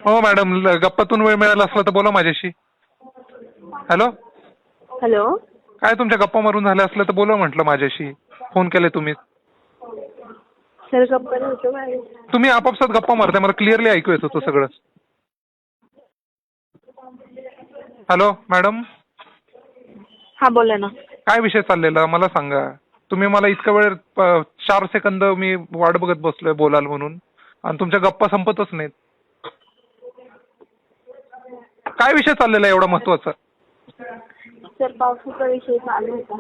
हो मॅडम, गप्पातून वेळ मिळाला असला तर बोला माझ्याशी. हॅलो. हॅलो. काय तुमच्या गप्पा मारून झाल्या असल्या तर बोला म्हटलं माझ्याशी. फोन केले तुम्ही. सर गप्पा नव्हतो माझ्या. तुम्ही आपापसात गप्पा मारताय, मला क्लिअरली ऐकू येत होतं सगळं. Hello madam. हा बोला ना. काय विषय चाललेला मला सांगा. तुम्ही मला इतका वेळ 4 सेकंद मी वाट बघत बसलोय बोलाल म्हणून, आणि तुमच्या गप्पा संपतच नाहीत. काय विषय चाललेला एवढा महत्वाचा? सर पावसाचा विषय चालू होता.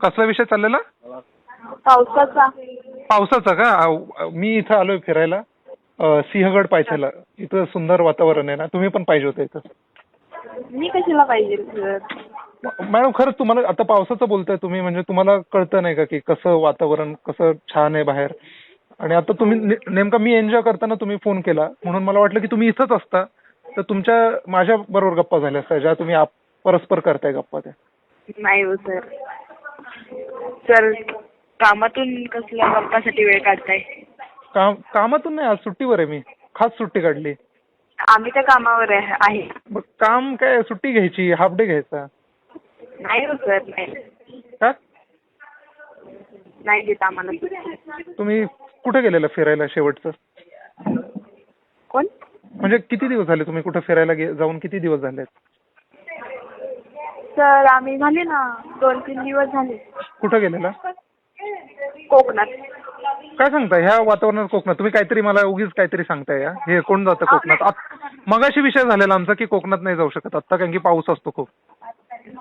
कसला विषय चाललेला? पावसाचा. पावसाचा का? मी इथं आलोय फिरायला, सिंहगड पायथ्याला. इथं सुंदर वातावरण आहे ना, तुम्ही पण पाहिजे होतं इथं. मी कशाला पाहिजे सर? मॅडम खरंच तुम्हाला आता पावसाचं बोलताय तुम्ही, म्हणजे तुम्हाला कळतं नाही का की कसं वातावरण कसं छान आहे बाहेर. आणि आता तुम्ही नेमका मी एन्जॉय करताना तुम्ही फोन केला, म्हणून मला वाटलं की तुम्ही इथंच असता तर तुमच्या माझ्या बरोबर गप्पा झाल्या असत्या, ज्या तुम्ही परस्पर करताय गप्पा त्या. नाही हो सर. सर कामातून कसल्या गप्पासाठी वेळ काढताय? कामातून नाही, आज सुट्टीवर आहे मी. खास सुट्टी काढली. आम्ही तर कामावर आहे. मग काम काय, सुट्टी घ्यायची, हाफ डे घ्यायचा. नाही हो सर. नाही. का? नाही देत आम्हाला. तुम्ही कुठे गेलेला फिरायला शेवटचं? कोण? म्हणजे किती दिवस झाले तुम्ही कुठे फिरायला जाऊन किती दिवस झाले? सर आम्ही झाले ना 2-3 दिवस झाले. कुठे गेलेला? कोकणात. काय सांगताय ह्या वातावरणात कोकणात? तुम्ही काहीतरी मला उगीच काहीतरी सांगताय. हे कोण जातं कोकणात? मगाशी विषय झालेला आमचा की कोकणात नाही जाऊ शकत आता, कारण की पाऊस असतो खूप.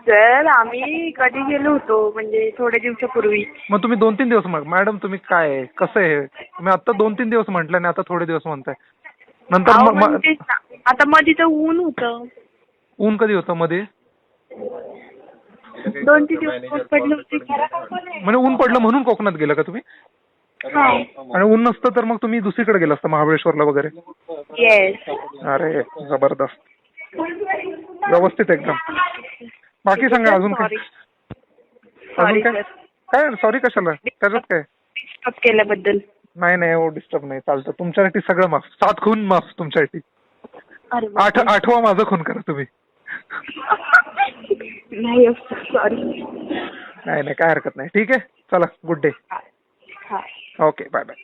सर आम्ही कधी गेलो होतो, म्हणजे थोड्या दिवसापूर्वी. मग तुम्ही 2-3 दिवस मॅडम तुम्ही काय कसं आहे? तुम्ही आता 2-3 दिवस म्हटलं आणि आता थोडे दिवस म्हणताय. नंतर आता मध्ये तर ऊन होतं. ऊन कधी होतं मध्ये? 2-3 दिवस पडलं होतं. म्हणजे ऊन पडलं म्हणून कोकणात गेला का तुम्ही? आणि ऊन नसतं तर मग तुम्ही दुसरीकडे गेला असता, महाबळेश्वरला वगैरे. येस. अरे जबरदस्त, व्यवस्थित एकदम. बाकी सांगा अजून काय? अजून काय? काय सॉरी कशाला? त्याच्यात काय? डिस्टर्ब केल्याबद्दल. नाही हो, डिस्टर्ब नाही, चालतं. तुमच्यासाठी सगळं माफ. 7 खून माफ तुमच्यासाठी. 8वा माझा खून करा तुम्ही. नाही सॉरी. नाही काय हरकत नाही. ठीक आहे, चला good day. Okay bye bye.